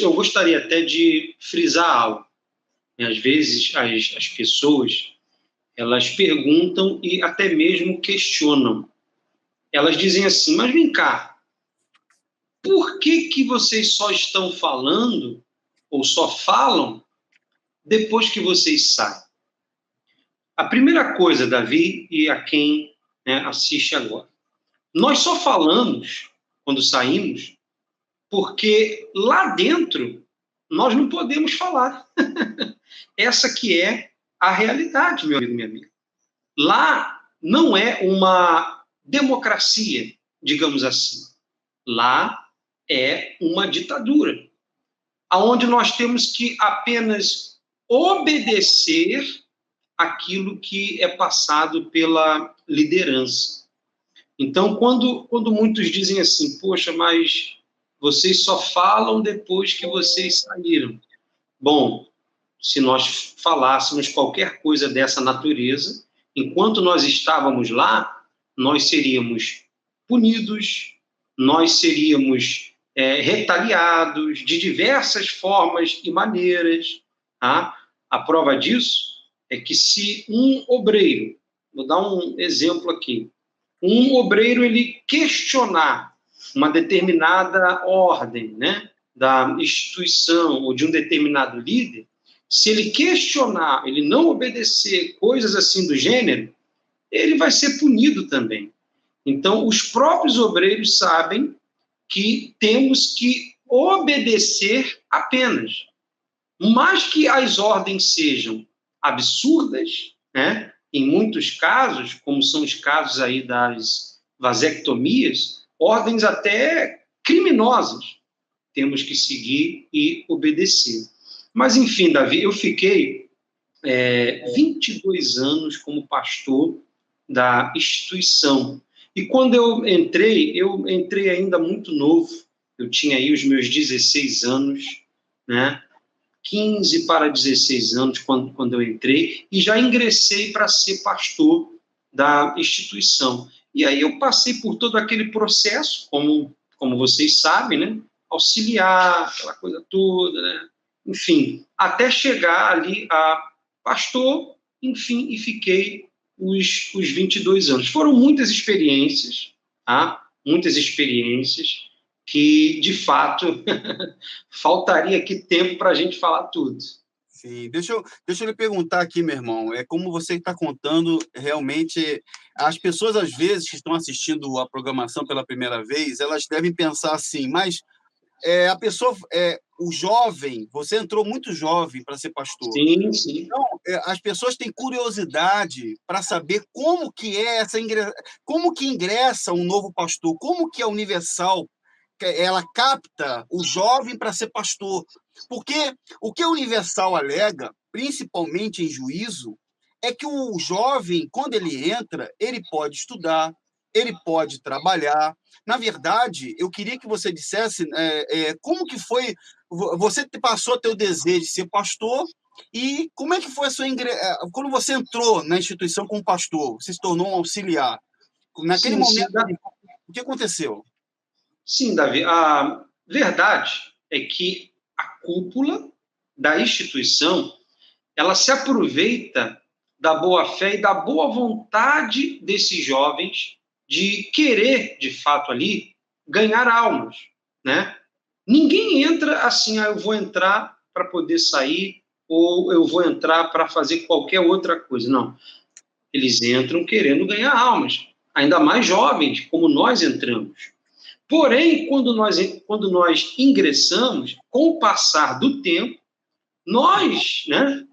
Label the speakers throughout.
Speaker 1: eu gostaria até de frisar algo. Às vezes, as pessoas, elas perguntam e até mesmo questionam. Elas dizem assim, mas vem cá, por que vocês só estão falando, ou só falam, depois que vocês saem? A primeira coisa, Davi, e a quem, né, assiste agora, nós só falamos, quando saímos, porque lá dentro nós não podemos falar. Essa que é a realidade, meu amigo, minha amiga. Lá não é uma democracia, digamos assim. Lá é uma ditadura, onde nós temos que apenas obedecer aquilo que é passado pela liderança. Então, quando muitos dizem assim, poxa, mas vocês só falam depois que vocês saíram. Bom, se nós falássemos qualquer coisa dessa natureza, enquanto nós estávamos lá, nós seríamos punidos, nós seríamos retaliados de diversas formas e maneiras. Tá? A prova disso é que se um obreiro, vou dar um exemplo aqui, um obreiro ele questionar uma determinada ordem, né, da instituição ou de um determinado líder, se ele questionar, ele não obedecer, coisas assim do gênero, ele vai ser punido também. Então, os próprios obreiros sabem que temos que obedecer apenas. Mas que as ordens sejam absurdas, né? Em muitos casos, como são os casos aí das vasectomias, ordens até criminosas, temos que seguir e obedecer. Mas, enfim, Davi, eu fiquei 22 anos como pastor da instituição. E quando eu entrei ainda muito novo, eu tinha aí os meus 16 anos, né? 15 para 16 anos, quando eu entrei, e já ingressei para ser pastor da instituição. E aí eu passei por todo aquele processo, como vocês sabem, né? Auxiliar, aquela coisa toda, né? Enfim, até chegar ali a pastor, enfim, e fiquei os 22 anos. Foram muitas experiências, tá? Muitas experiências que, de fato, faltaria aqui tempo para a gente falar tudo.
Speaker 2: Sim, deixa eu lhe perguntar aqui, meu irmão, como você está contando, realmente, as pessoas, às vezes, que estão assistindo a programação pela primeira vez, elas devem pensar assim, mas a pessoa, o jovem, você entrou muito jovem para ser pastor.
Speaker 1: Sim, sim.
Speaker 2: Então, as pessoas têm curiosidade para saber como que é como que ingressa um novo pastor, como que a Universal ela capta o jovem para ser pastor. Porque o que a Universal alega, principalmente em juízo, é que o jovem, quando ele entra, ele pode estudar, ele pode trabalhar. Na verdade, eu queria que você dissesse como que foi, você passou a ter o desejo de ser pastor e como é que foi a sua quando você entrou na instituição como pastor, você se tornou um auxiliar. Naquele momento, o que aconteceu?
Speaker 1: Sim, Davi, a verdade é que a cúpula da instituição, ela se aproveita da boa-fé e da boa vontade desses jovens de querer, de fato, ali, ganhar almas, né? Ninguém entra assim, eu vou entrar para poder sair, ou eu vou entrar para fazer qualquer outra coisa. Não. Eles entram querendo ganhar almas, ainda mais jovens, como nós entramos. Porém, quando nós ingressamos, com o passar do tempo, nós, né,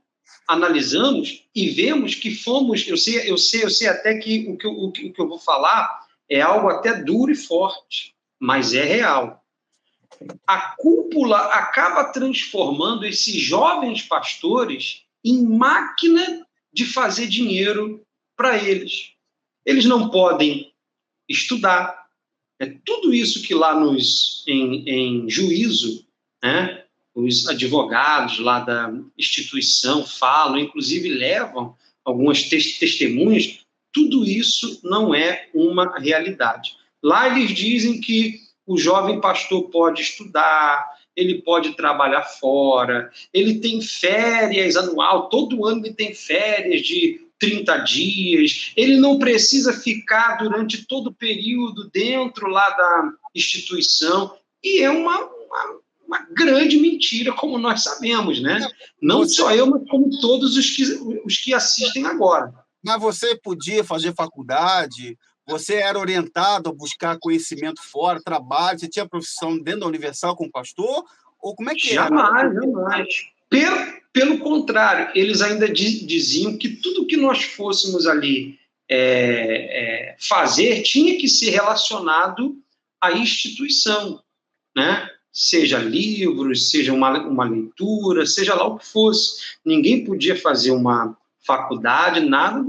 Speaker 1: analisamos e vemos que fomos. Eu sei até que o que eu vou falar é algo até duro e forte, mas é real. A cúpula acaba transformando esses jovens pastores em máquina de fazer dinheiro para eles. Eles não podem estudar. Tudo isso que lá em juízo, né, os advogados lá da instituição falam, inclusive levam algumas testemunhas, tudo isso não é uma realidade. Lá eles dizem que o jovem pastor pode estudar, ele pode trabalhar fora, ele tem férias anual, todo ano ele tem férias de 30 dias, ele não precisa ficar durante todo o período dentro lá da instituição, e é uma grande mentira, como nós sabemos, né? Não só eu, mas como todos os que assistem agora.
Speaker 2: Mas você podia fazer faculdade, você era orientado a buscar conhecimento fora, trabalho, você tinha profissão dentro da Universal como pastor? Ou como é que era?
Speaker 1: Jamais. Pelo contrário, eles ainda diziam que tudo que nós fôssemos ali fazer tinha que ser relacionado à instituição, né? Seja livros, seja uma leitura, seja lá o que fosse. Ninguém podia fazer uma faculdade, nada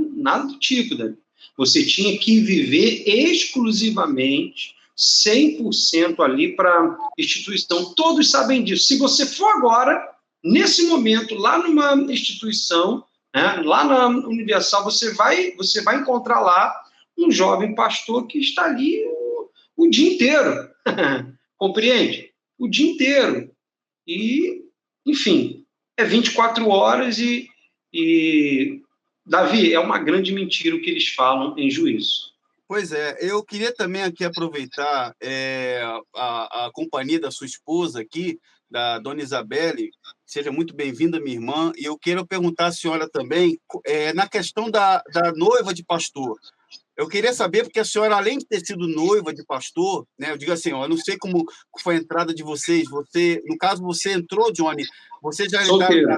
Speaker 1: do tipo, Davi. Você tinha que viver exclusivamente 100% ali para a instituição. Todos sabem disso. Se você for agora, nesse momento, lá numa instituição, né, lá na Universal, você vai encontrar lá um jovem pastor que está ali o dia inteiro. Compreende? O dia inteiro. E, enfim, é 24 horas e Davi, é uma grande mentira o que eles falam em Juízo.
Speaker 2: Pois é, eu queria também aqui aproveitar a companhia da sua esposa aqui, da Dona Isabelle. Seja muito bem-vinda, minha irmã. E eu quero perguntar à senhora também, na questão da noiva de pastor. Eu queria saber, porque a senhora, além de ter sido noiva de pastor, né, eu digo assim, eu não sei como foi a entrada de vocês. No caso, você entrou, Johnny, você já...
Speaker 1: Solteiro.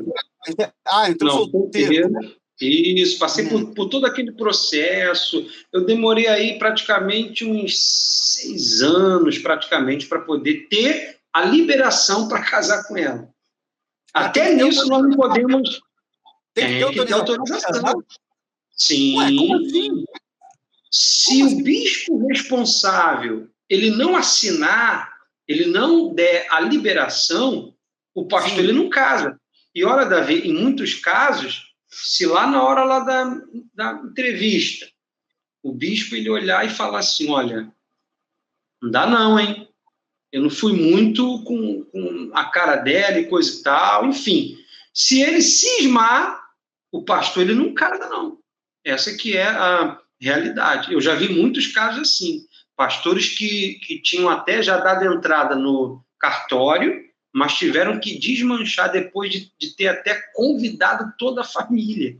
Speaker 2: Entrou solteiro.
Speaker 1: Isso, passei por todo aquele processo. Eu demorei aí praticamente uns 6 anos, praticamente, para poder ter a liberação para casar com ela. Até nisso nós não podemos...
Speaker 2: Tem que ter autorização.
Speaker 1: Sim.
Speaker 2: Ué, como assim?
Speaker 1: Se o bispo responsável ele não assinar, ele não der a liberação, o pastor ele não casa. E olha, Davi, em muitos casos, se lá na hora lá da entrevista, o bispo ele olhar e falar assim, olha, não dá não, hein? Eu não fui muito com a cara dela e coisa e tal, enfim. Se ele cismar, o pastor ele não casa não. Essa que é a realidade. Eu já vi muitos casos assim, pastores que tinham até já dado entrada no cartório, mas tiveram que desmanchar depois de ter até convidado toda a família,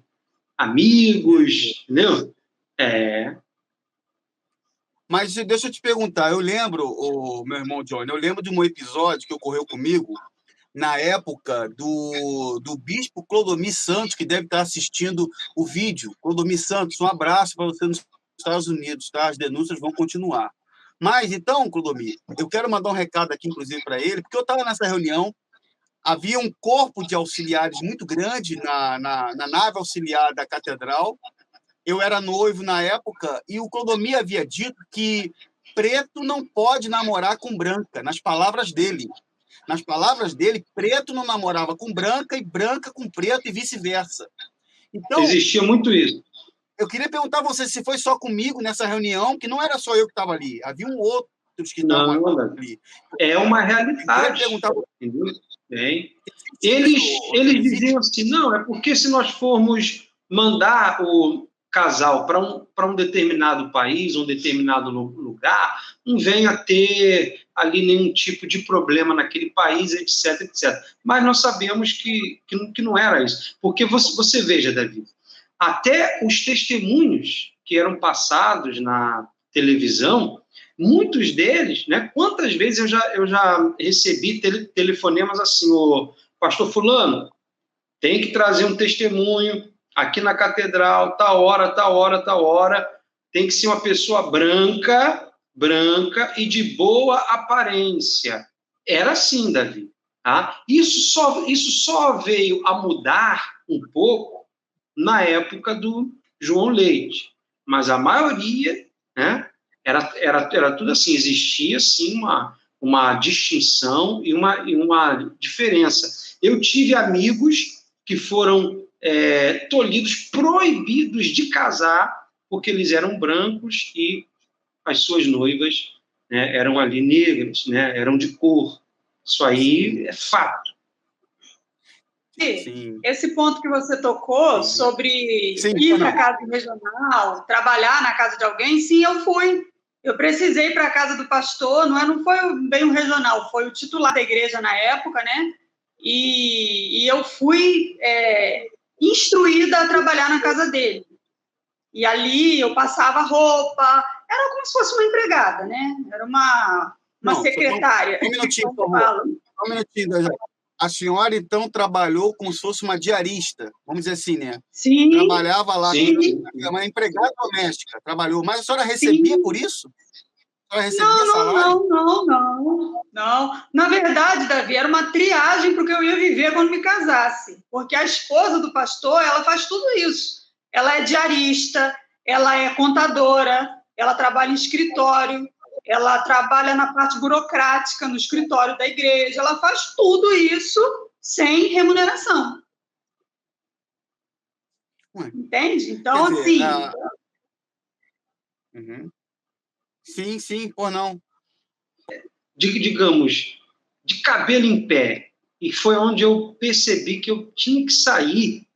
Speaker 1: amigos, entendeu?
Speaker 2: Mas deixa eu te perguntar, eu lembro, meu irmão Johnny, eu lembro de um episódio que ocorreu comigo na época do bispo Clodomir Santos, que deve estar assistindo o vídeo. Clodomir Santos, um abraço para você nos Estados Unidos, tá? As denúncias vão continuar. Mas, então, Clodomir, eu quero mandar um recado aqui, inclusive, para ele, porque eu estava nessa reunião, havia um corpo de auxiliares muito grande na nave auxiliar da catedral. Eu era noivo na época e o Clodomir havia dito que preto não pode namorar com branca, nas palavras dele. Nas palavras dele, preto não namorava com branca e branca com preto e vice-versa. Então,
Speaker 1: existia muito isso.
Speaker 2: Eu queria perguntar a você se foi só comigo nessa reunião, que não era só eu que estava ali, havia outros que estavam ali.
Speaker 1: É uma realidade. Eles diziam assim, não, é porque se nós formos mandar o casal para um determinado país, um determinado lugar, não venha ter ali nenhum tipo de problema naquele país, etc, etc. Mas nós sabemos que não era isso. Porque você veja, Davi, até os testemunhos que eram passados na televisão, muitos deles, né? Quantas vezes eu já recebi telefonemas assim, o pastor fulano, tem que trazer um testemunho aqui na catedral, tal hora, tem que ser uma pessoa branca e de boa aparência. Era assim, Davi. Tá? Isso só veio a mudar um pouco na época do João Leite. Mas a maioria, né, era tudo assim, existia sim uma distinção e uma diferença. Eu tive amigos que foram tolhidos, proibidos de casar, porque eles eram brancos e as suas noivas, né, eram ali negras, né, eram de cor, Isso aí é fato.
Speaker 3: Sim. Esse ponto que você tocou sobre ir para a casa regional, trabalhar na casa de alguém, sim, eu fui. Eu precisei ir para a casa do pastor, não foi bem um regional, foi o titular da igreja na época, né? E eu fui instruída a trabalhar na casa dele. E ali eu passava roupa, era como se fosse uma empregada, né? Era uma secretária.
Speaker 2: Um minutinho, por favor. Um minutinho, Dajane. A senhora, então, trabalhou como se fosse uma diarista, vamos dizer assim, né?
Speaker 3: Sim.
Speaker 2: Trabalhava lá,
Speaker 1: Sim.
Speaker 2: Uma empregada doméstica, trabalhou. Mas a senhora recebia por isso? A senhora recebia salário?
Speaker 3: Não. Na verdade, Davi, era uma triagem para o que eu ia viver quando me casasse. Porque a esposa do pastor, ela faz tudo isso. Ela é diarista, ela é contadora, ela trabalha em escritório, ela trabalha na parte burocrática, no escritório da igreja, ela faz tudo isso sem remuneração. Entende? Então, assim...
Speaker 2: Sim, por não.
Speaker 1: Digamos, de cabelo em pé. E foi onde eu percebi que eu tinha que sair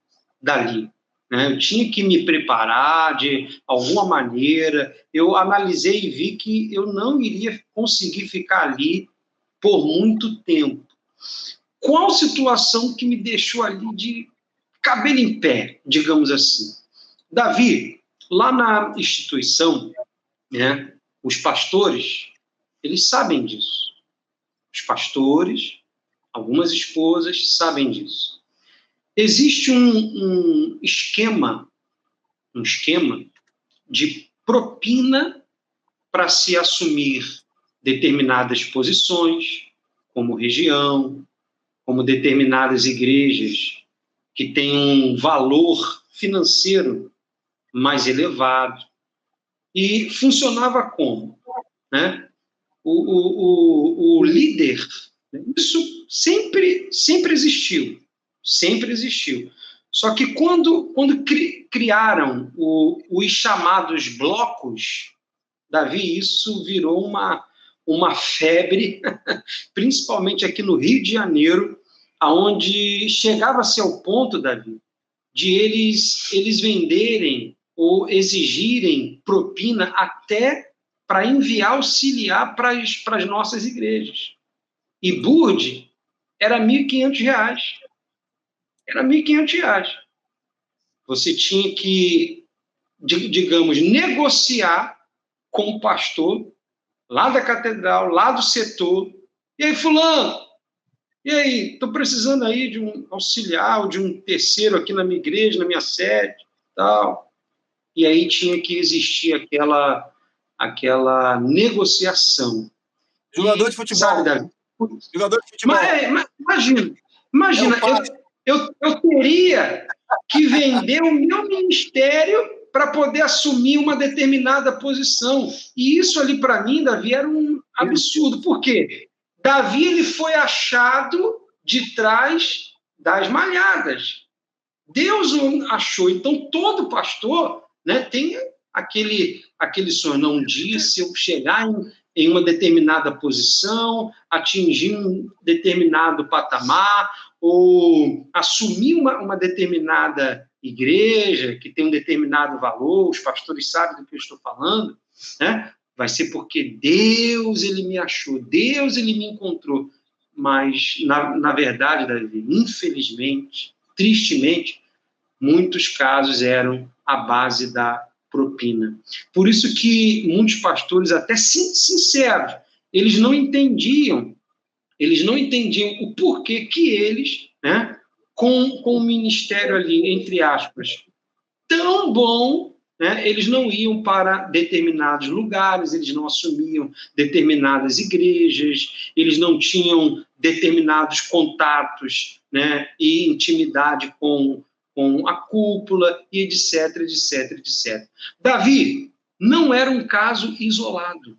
Speaker 1: dali. Eu tinha que me preparar de alguma maneira. Eu analisei e vi que eu não iria conseguir ficar ali por muito tempo. Qual situação que me deixou ali de cabelo em pé, digamos assim? Davi, lá na instituição, né, os pastores, eles sabem disso. Os pastores, algumas esposas sabem disso. Existe um esquema de propina para se assumir determinadas posições, como região, como determinadas igrejas que têm um valor financeiro mais elevado. E funcionava como? Né? O líder, isso sempre existiu. Sempre existiu. Só que quando criaram os chamados blocos, Davi, isso virou uma febre, principalmente aqui no Rio de Janeiro, aonde chegava-se ao ponto, Davi, de eles venderem ou exigirem propina até para enviar auxiliar para as nossas igrejas. E burde era R$ 1.500. Era R$ 1.500. Você tinha que, digamos, negociar com o pastor lá da catedral, lá do setor. E aí, fulano, e aí, estou precisando aí de um auxiliar ou de um terceiro aqui na minha igreja, na minha sede, tal. E aí tinha que existir aquela negociação.
Speaker 2: Jogador de futebol.
Speaker 1: Sabe, Davi?
Speaker 2: Jogador de futebol.
Speaker 1: Imagina, eu teria que vender o meu ministério para poder assumir uma determinada posição. E isso ali, para mim, Davi, era um absurdo. Por quê? Davi ele foi achado de trás das malhadas. Deus o achou. Então, todo pastor, né, tem aquele sonho. Não, um dia, se eu chegar em uma determinada posição, atingir um determinado patamar, ou assumir uma determinada igreja que tem um determinado valor, os pastores sabem do que eu estou falando, né? Vai ser porque Deus ele me achou, Deus ele me encontrou. Mas, na verdade, Davi, infelizmente, tristemente, muitos casos eram à base da propina. Por isso que muitos pastores, até sinceros, eles não entendiam o porquê que eles, né, com o ministério ali, entre aspas, tão bom, né, eles não iam para determinados lugares, eles não assumiam determinadas igrejas, eles não tinham determinados contatos, né, e intimidade com a cúpula, e etc. Davi não era um caso isolado.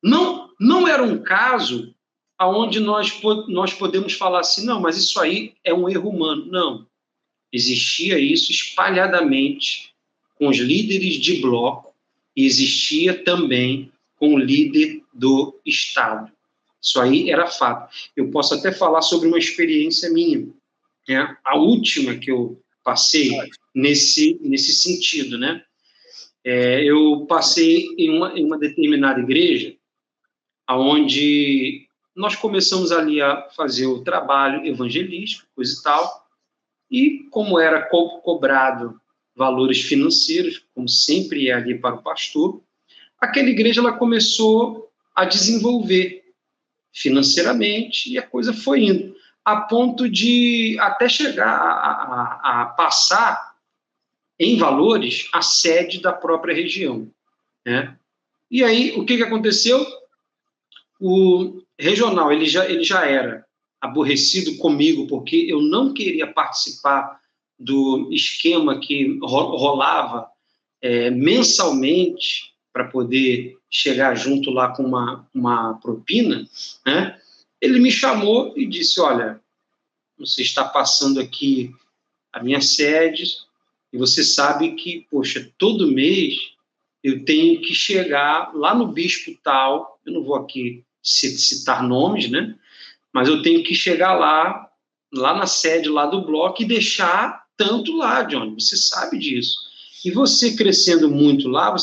Speaker 1: Não era um caso onde nós podemos falar assim, não, mas isso aí é um erro humano. Não. Existia isso espalhadamente com os líderes de bloco e existia também com o líder do Estado. Isso aí era fato. Eu posso até falar sobre uma experiência minha, né? A última que eu passei nesse sentido, né? Eu passei em uma determinada igreja, onde nós começamos ali a fazer o trabalho evangelístico, coisa e tal, e como era cobrado valores financeiros, como sempre é ali para o pastor, aquela igreja ela começou a desenvolver financeiramente e a coisa foi indo, a ponto de até chegar a passar em valores a sede da própria região, né? E aí, o que aconteceu? O regional, ele já era aborrecido comigo, porque eu não queria participar do esquema que rolava mensalmente para poder chegar junto lá com uma propina, né? Ele me chamou e disse, olha, você está passando aqui a minha sede e você sabe que, poxa, todo mês eu tenho que chegar lá no bispo tal, eu não vou aqui citar nomes, né? Mas eu tenho que chegar lá na sede lá do bloco e deixar tanto lá, John, você sabe disso. E você crescendo muito lá,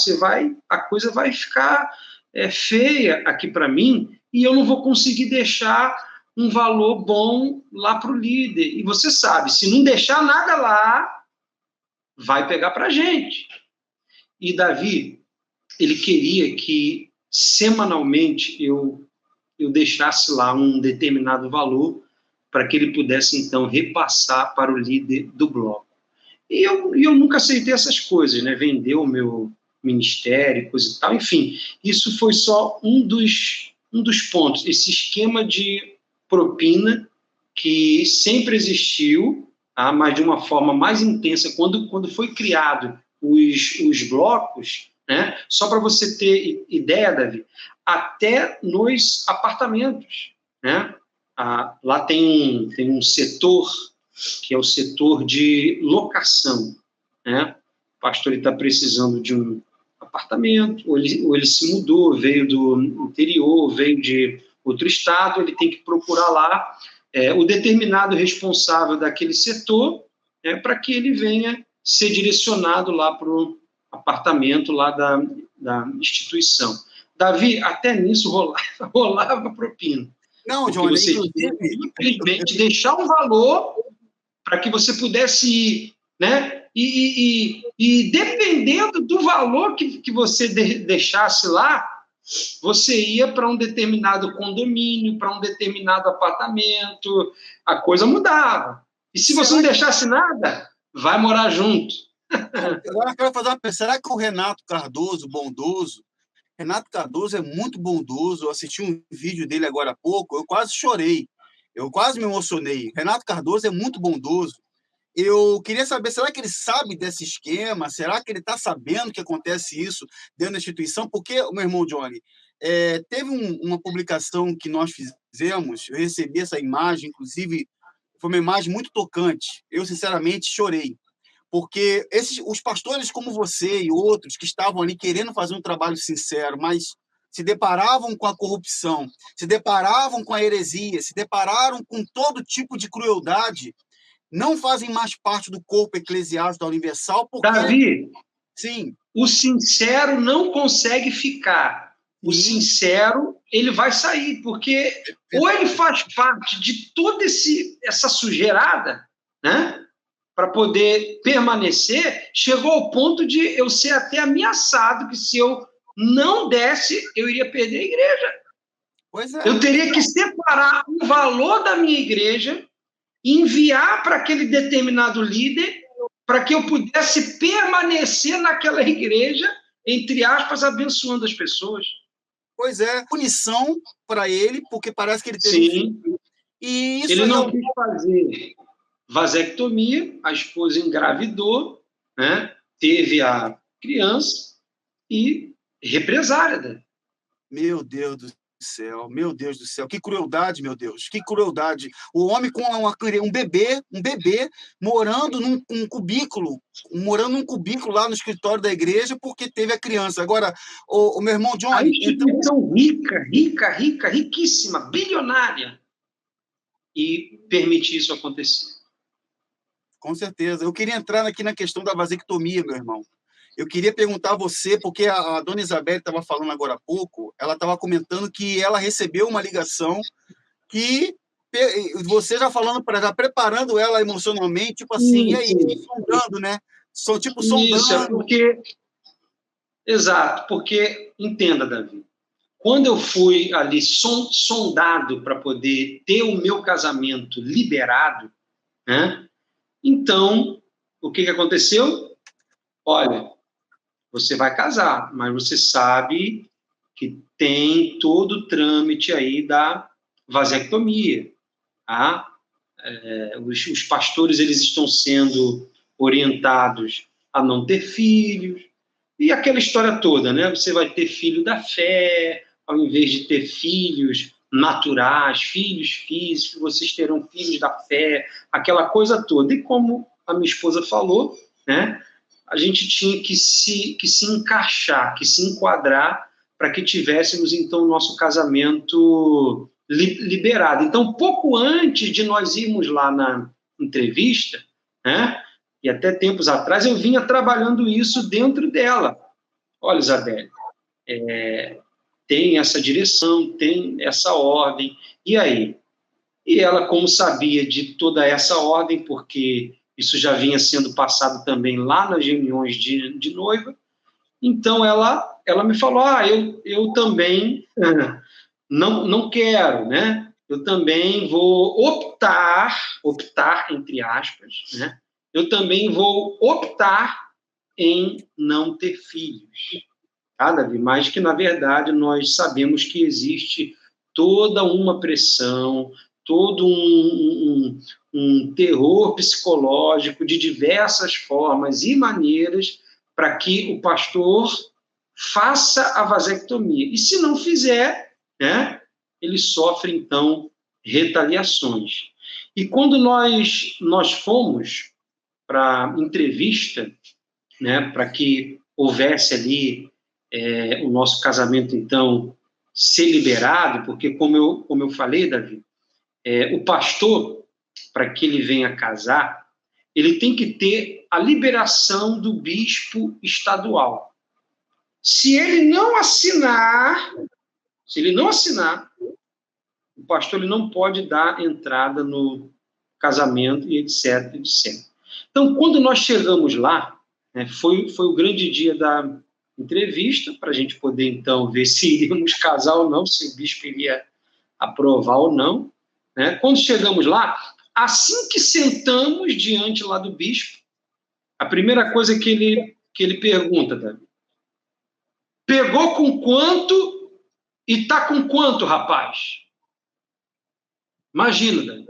Speaker 1: a coisa vai ficar feia aqui para mim e eu não vou conseguir deixar um valor bom lá para o líder. E você sabe, se não deixar nada lá, vai pegar para a gente. E Davi, ele queria que semanalmente eu deixasse lá um determinado valor para que ele pudesse, então, repassar para o líder do bloco. E eu nunca aceitei essas coisas, né? Vender o meu ministério, coisa e tal. Enfim, isso foi só um dos pontos. Esse esquema de propina que sempre existiu, tá? Mas de uma forma mais intensa, quando foi criado os blocos, né? Só para você ter ideia, Davi, até nos apartamentos, né? Lá tem um setor que é o setor de locação, né? O pastor está precisando de um apartamento, ou ele se mudou, veio do interior, veio de outro estado, ele tem que procurar lá o determinado responsável daquele setor, né, para que ele venha ser direcionado lá para o apartamento lá da instituição. Davi, até nisso rolava propina.
Speaker 2: Não, Johnny,
Speaker 1: você simplesmente deixar um valor para que você pudesse ir, né? E dependendo do valor que você deixasse lá, você ia para um determinado condomínio, para um determinado apartamento, a coisa mudava. E se você não deixasse nada, vai morar junto.
Speaker 2: Agora eu quero fazer uma pergunta. Será que o Renato Cardoso, bondoso, Renato Cardoso é muito bondoso, eu assisti um vídeo dele agora há pouco, eu quase chorei, eu quase me emocionei. Renato Cardoso é muito bondoso. Eu queria saber, será que ele sabe desse esquema? Será que ele está sabendo que acontece isso dentro da instituição? Porque, meu irmão Johnny, teve uma publicação que nós fizemos, eu recebi essa imagem, inclusive foi uma imagem muito tocante. Eu, sinceramente, chorei. Porque os pastores como você e outros que estavam ali querendo fazer um trabalho sincero, mas se deparavam com a corrupção, se deparavam com a heresia, se depararam com todo tipo de crueldade, não fazem mais parte do corpo eclesiástico da Universal, porque...
Speaker 1: Davi,
Speaker 2: sim,
Speaker 1: o sincero não consegue ficar. O sincero, ele vai sair, porque ou ele faz parte de toda essa sujeirada, né, para poder permanecer, chegou ao ponto de eu ser até ameaçado que se eu não desse, eu iria perder a igreja.
Speaker 2: Pois é.
Speaker 1: Eu teria que separar o valor da minha igreja, enviar para aquele determinado líder, para que eu pudesse permanecer naquela igreja, entre aspas, abençoando as pessoas.
Speaker 2: Pois é, punição para ele, porque parece que ele teve...
Speaker 1: Sim.
Speaker 2: E isso
Speaker 1: ele não quis fazer vasectomia, a esposa engravidou, né? Teve a criança e represária.
Speaker 2: Meu Deus do céu, meu Deus do céu, que crueldade, meu Deus, que crueldade. O homem com um bebê morando num cubículo lá no escritório da igreja porque teve a criança. Agora, o meu irmão Johnny...
Speaker 1: A instituição riquíssima, bilionária, e permitir isso acontecer.
Speaker 2: Com certeza. Eu queria entrar aqui na questão da vasectomia, meu irmão. Eu queria perguntar a você, porque a dona Isabel estava falando agora há pouco, ela estava comentando que ela recebeu uma ligação que você já falando, já preparando ela emocionalmente, tipo assim, e aí, sondando, né? Sondando.
Speaker 1: Isso, é porque... Exato, porque, entenda, Davi, quando eu fui ali sondado para poder ter o meu casamento liberado, né? Então, o que aconteceu? Olha, você vai casar, mas você sabe que tem todo o trâmite aí da vasectomia, tá? Os pastores, eles estão sendo orientados a não ter filhos, e aquela história toda, né? Você vai ter filho da fé, ao invés de ter filhos naturais, filhos físicos, vocês terão filhos da fé, aquela coisa toda. E como a minha esposa falou, né? A gente tinha que se encaixar, que se enquadrar para que tivéssemos, então, o nosso casamento liberado. Então, pouco antes de nós irmos lá na entrevista, né, e até tempos atrás, eu vinha trabalhando isso dentro dela. Olha, Isabelle, tem essa direção, tem essa ordem, e aí? E ela, como sabia de toda essa ordem, porque isso já vinha sendo passado também lá nas reuniões de noiva, então ela me falou, eu também não quero, né? Eu também vou optar entre aspas, né? Eu também vou optar em não ter filhos, tá, Davi? Mas que, na verdade, nós sabemos que existe toda uma pressão, todo um terror psicológico de diversas formas e maneiras para que o pastor faça a vasectomia. E se não fizer, né, ele sofre, então, retaliações. E quando nós fomos para a entrevista, né, para que houvesse ali o nosso casamento, então, ser liberado, porque, como eu falei, Davi, o pastor, para que ele venha casar, ele tem que ter a liberação do bispo estadual. Se ele não assinar, o pastor ele não pode dar entrada no casamento e etc, etc. Então, quando nós chegamos lá, né, foi o grande dia da entrevista, para a gente poder, então, ver se iríamos casar ou não, se o bispo iria aprovar ou não, né? Quando chegamos lá, assim que sentamos diante lá do bispo, a primeira coisa que ele pergunta, Davi, pegou com quanto e tá com quanto, rapaz? Imagina, Davi.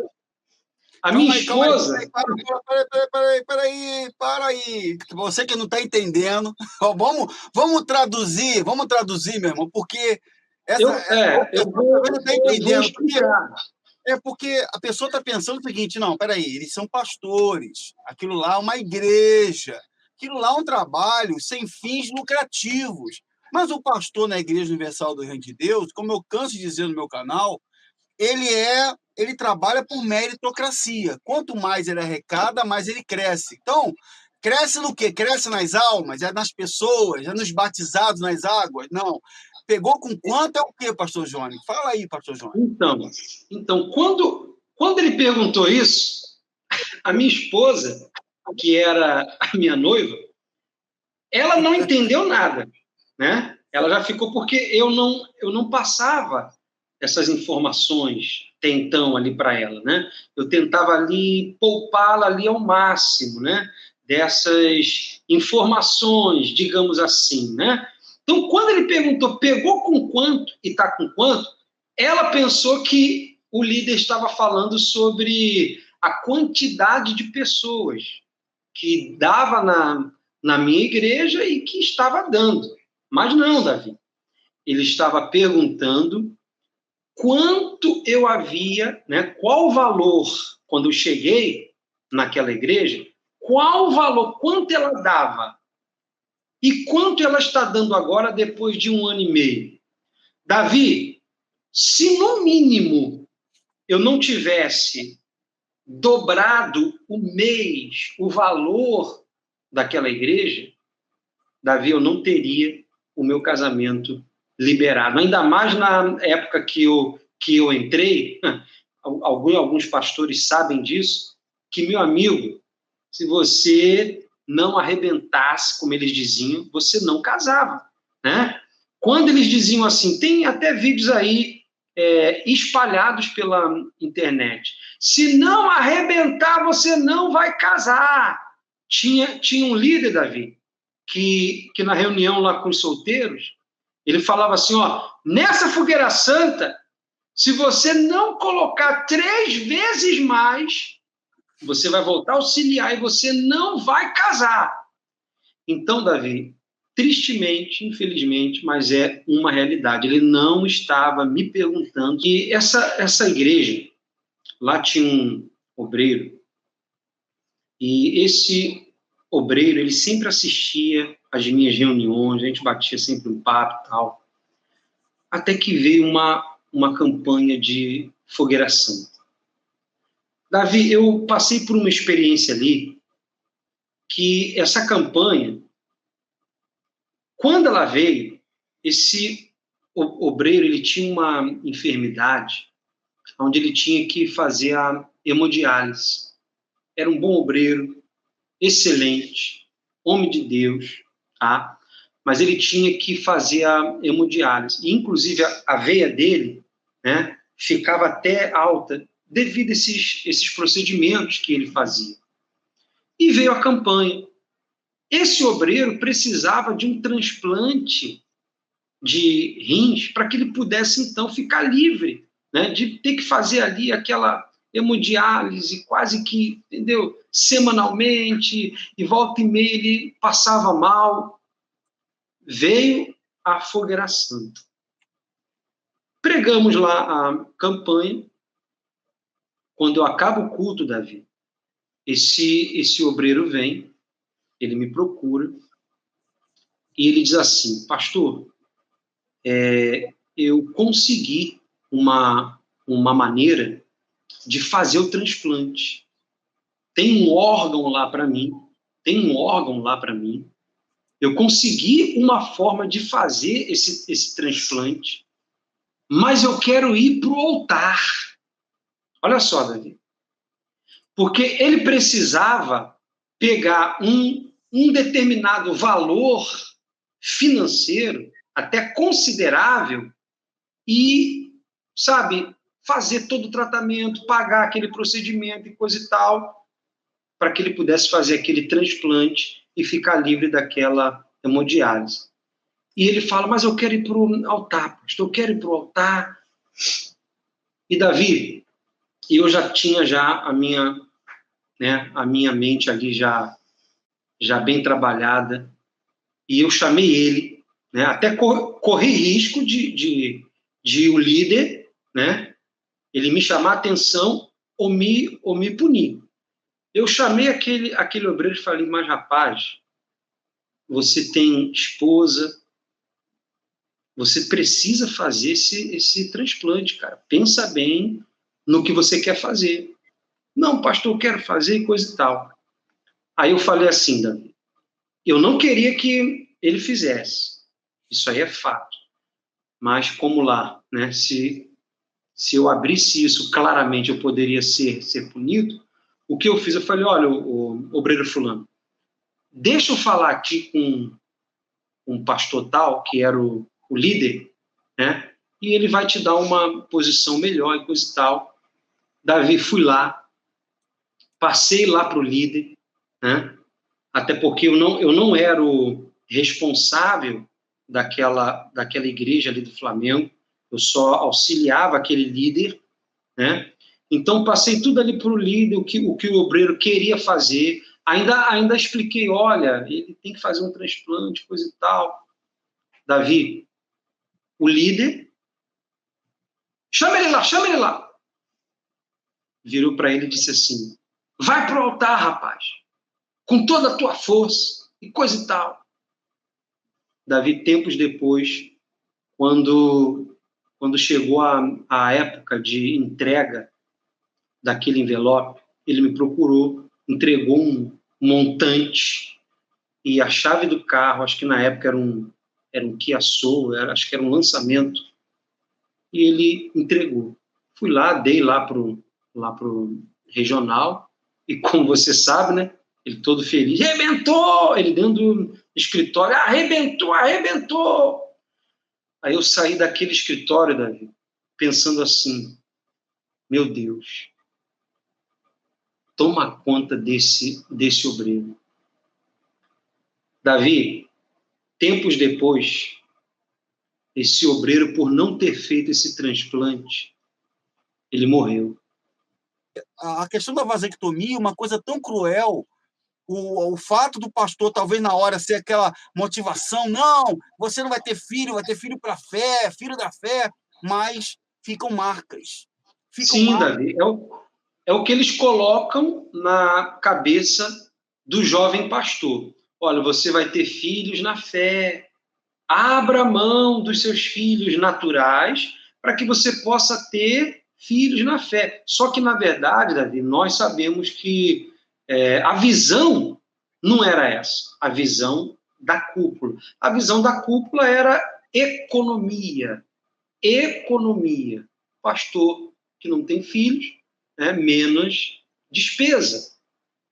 Speaker 1: A minha esposa...
Speaker 2: Para aí. Você que não está entendendo, vamos traduzir, meu irmão, porque...
Speaker 1: eu vou explicar.
Speaker 2: Porque a pessoa está pensando o seguinte, não, peraí, eles são pastores, aquilo lá é uma igreja, aquilo lá é um trabalho sem fins lucrativos. Mas o pastor na Igreja Universal do Reino de Deus, como eu canso de dizer no meu canal, ele trabalha por meritocracia. Quanto mais ele arrecada, mais ele cresce. Então, cresce no quê? Cresce nas almas, nas pessoas, nos batizados nas águas? Não. Pegou com quanto é o quê, pastor Johnny? Fala aí, pastor Johnny.
Speaker 1: Então quando ele perguntou isso, a minha esposa, que era a minha noiva, ela não entendeu nada, né? Ela já ficou, porque eu não passava essas informações até então ali para ela, né? Eu tentava ali poupá-la ali ao máximo, né? Dessas informações, digamos assim, né? Então, quando ele perguntou, pegou com quanto e está com quanto, ela pensou que o líder estava falando sobre a quantidade de pessoas que dava na minha igreja e que estava dando. Mas não, Davi. Ele estava perguntando quanto eu havia, né, qual o valor, quando eu cheguei naquela igreja, qual o valor, quanto ela dava e quanto ela está dando agora depois de 1 ano e meio. Davi, se no mínimo eu não tivesse dobrado o mês, o valor daquela igreja, Davi, eu não teria o meu casamento liberado. Ainda mais na época que eu entrei, alguns pastores sabem disso, que, meu amigo, se você não arrebentasse, como eles diziam, você não casava, né? Quando eles diziam assim, tem até vídeos aí espalhados pela internet, se não arrebentar, você não vai casar. Tinha um líder, Davi, que na reunião lá com os solteiros, ele falava assim, ó, nessa fogueira santa, se você não colocar 3 vezes mais, você vai voltar a auxiliar e você não vai casar. Então, Davi, tristemente, infelizmente, mas é uma realidade. Ele não estava me perguntando. E essa igreja, lá tinha um obreiro, e esse obreiro, ele sempre assistia às minhas reuniões, a gente batia sempre um papo e tal, até que veio uma campanha de fogueira santa. Davi, eu passei por uma experiência ali, que essa campanha, quando ela veio, esse obreiro, ele tinha uma enfermidade, onde ele tinha que fazer a hemodiálise. Era um bom obreiro, excelente, homem de Deus, tá? Mas ele tinha que fazer a hemodiálise. E, inclusive, a veia dele, né, ficava até alta devido a esses procedimentos que ele fazia. E veio a campanha. Esse obreiro precisava de um transplante de rins para que ele pudesse, então, ficar livre, né, de ter que fazer ali aquela hemodiálise quase que, entendeu, semanalmente, e volta e meia ele passava mal. Veio a fogueira santa. Pregamos lá a campanha. Quando eu acabo o culto, Davi, esse obreiro vem, ele me procura, e ele diz assim, pastor, eu consegui uma maneira de fazer o transplante. Tem um órgão lá para mim, eu consegui uma forma de fazer esse transplante, mas eu quero ir para o altar. Olha só, Davi. Porque ele precisava pegar um determinado valor financeiro, até considerável, e, sabe, fazer todo o tratamento, pagar aquele procedimento e coisa e tal, para que ele pudesse fazer aquele transplante e ficar livre daquela hemodiálise. E ele fala, mas eu quero ir para o altar, pastor, eu quero ir para o altar. E, Davi, eu já tinha a minha mente ali já bem trabalhada, e eu chamei ele, né, até corri risco de o líder, né, ele me chamar a atenção ou me punir. Eu chamei aquele obreiro e falei, mas rapaz, você tem esposa, você precisa fazer esse transplante, cara. Pensa bem no que você quer fazer. Não, pastor, eu quero fazer coisa e tal. Aí eu falei assim, Davi, eu não queria que ele fizesse. Isso aí é fato. Mas como lá, né, se eu abrisse isso claramente, eu poderia ser punido. O que eu fiz? Eu falei, olha, o obreiro fulano, deixa eu falar aqui com um pastor tal, que era o líder, né? E ele vai te dar uma posição melhor e coisa e tal. Davi, fui lá, passei lá para o líder, né? Até porque eu não era o responsável daquela igreja ali do Flamengo, eu só auxiliava aquele líder, né? Então, passei tudo ali para o líder, o que o obreiro queria fazer, ainda expliquei, olha, ele tem que fazer um transplante, coisa e tal. Davi, o líder chama ele lá, chama ele lá. Virou para ele e disse assim, vai para o altar, rapaz, com toda a tua força, e coisa e tal. Davi, tempos depois, quando chegou a época de entrega daquele envelope, ele me procurou, entregou um montante e a chave do carro, acho que na época era um Kia Soul, acho que era um lançamento, e ele entregou. Fui lá, dei lá pro regional, e como você sabe, né, ele todo feliz, arrebentou! Ele dentro do escritório, arrebentou! Aí eu saí daquele escritório, Davi, pensando assim, meu Deus, toma conta desse obreiro. Davi, tempos depois, esse obreiro, por não ter feito esse transplante, ele morreu.
Speaker 2: A questão da vasectomia é uma coisa tão cruel. O fato do pastor, talvez na hora, ser aquela motivação, não, você não vai ter filho para a fé, filho da fé, mas ficam marcas.
Speaker 1: Sim, Davi, é o que eles colocam na cabeça do jovem pastor. Olha, você vai ter filhos na fé, abra mão dos seus filhos naturais para que você possa ter filhos na fé. Só que, na verdade, Davi, nós sabemos que a visão não era essa, a visão da cúpula. A visão da cúpula era economia. Pastor que não tem filhos, né, menos despesa.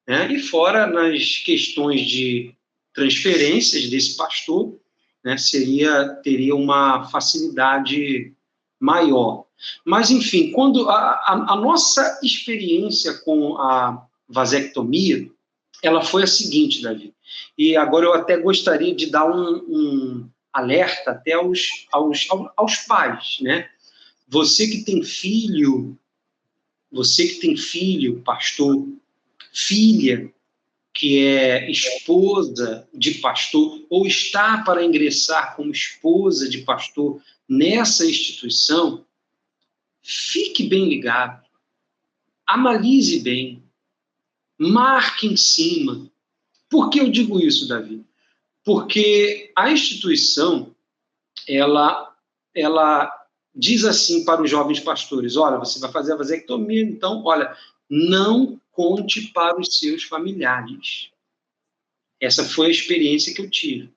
Speaker 1: Né? E fora nas questões de transferências desse pastor, né, teria uma facilidade maior. Mas, enfim, quando a nossa experiência com a vasectomia, ela foi a seguinte, Davi, e agora eu até gostaria de dar um alerta até aos pais, né? Você que tem filho, pastor, filha, que é esposa de pastor, ou está para ingressar como esposa de pastor nessa instituição, fique bem ligado, analise bem, marque em cima. Por que eu digo isso, Davi? Porque a instituição, ela diz assim para os jovens pastores, olha, você vai fazer a vasectomia, então, olha, não conte para os seus familiares. Essa foi a experiência que eu tive.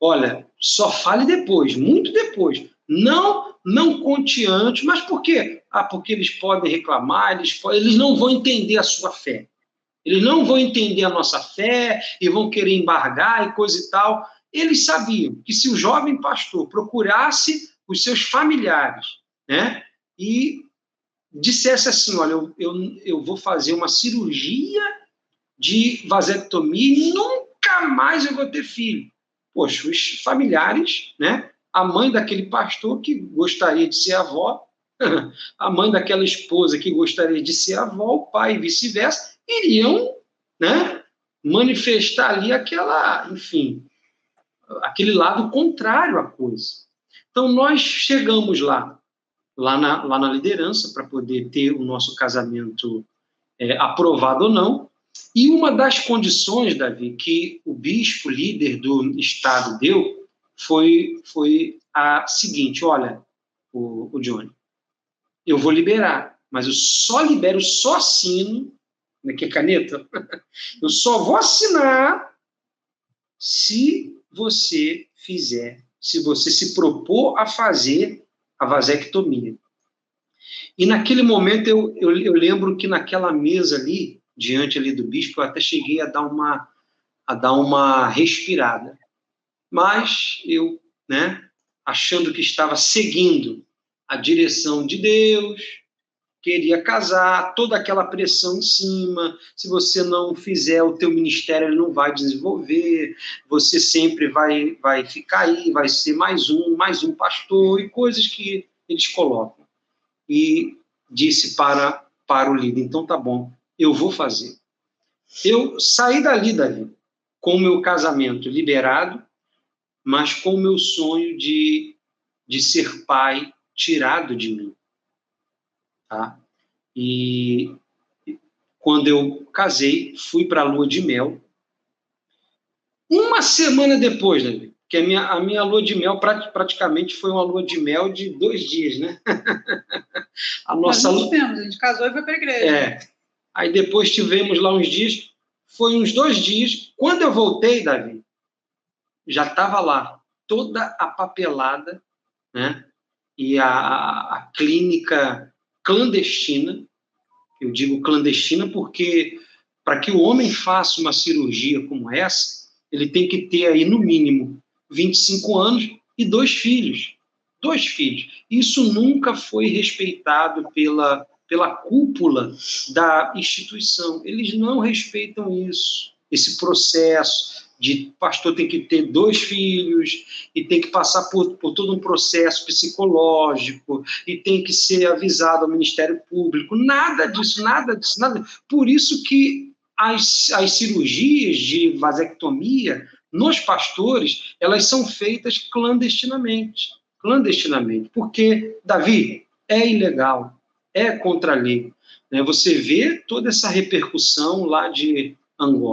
Speaker 1: Olha, só fale depois, muito depois. Não conte antes, mas por quê? Porque eles podem reclamar, eles não vão entender a sua fé. Eles não vão entender a nossa fé e vão querer embargar e coisa e tal. Eles sabiam que se o jovem pastor procurasse os seus familiares, né, e dissesse assim, olha, eu vou fazer uma cirurgia de vasectomia e nunca mais eu vou ter filho. Poxa, os familiares, né, a mãe daquele pastor que gostaria de ser avó, a mãe daquela esposa que gostaria de ser avó, o pai e vice-versa, iriam, né, manifestar ali aquele lado contrário à coisa. Então, nós chegamos lá na liderança, para poder ter o nosso casamento aprovado ou não, e uma das condições, Davi, que o bispo líder do estado deu, foi a seguinte, olha, o Johnny, eu vou liberar, mas eu só assino, né, que é caneta, eu só vou assinar se você se propor a fazer a vasectomia. E naquele momento eu lembro que naquela mesa ali, diante ali do bispo, eu até cheguei a dar uma respirada. Mas eu, né, achando que estava seguindo a direção de Deus, queria casar, toda aquela pressão em cima, se você não fizer o teu ministério, ele não vai desenvolver, você sempre vai ficar aí, vai ser mais um pastor, e coisas que eles colocam. E disse para o líder, então tá bom, eu vou fazer. Eu saí dali, Davi, com o meu casamento liberado, mas com o meu sonho de ser pai tirado de mim. tá? E quando eu casei, fui para a lua de mel. Uma semana depois, né? Que a minha lua de mel praticamente foi uma lua de mel de 2 dias, né?
Speaker 3: Nós não tivemos, a gente casou e foi para a igreja.
Speaker 1: Aí depois tivemos lá uns dias, foi uns 2 dias. Quando eu voltei, Davi, já estava lá toda a papelada, né? E a clínica clandestina, eu digo clandestina porque para que o homem faça uma cirurgia como essa, ele tem que ter aí no mínimo 25 anos e 2 filhos. 2 filhos. Isso nunca foi respeitado pela cúpula da instituição. Eles não respeitam isso, esse processo de pastor tem que ter 2 filhos e tem que passar por todo um processo psicológico e tem que ser avisado ao Ministério Público. Nada disso, nada disso, nada. Por isso que as cirurgias de vasectomia nos pastores, elas são feitas clandestinamente. Clandestinamente. Porque, Davi, é ilegal, é contra a lei. Você vê toda essa repercussão lá de Angola.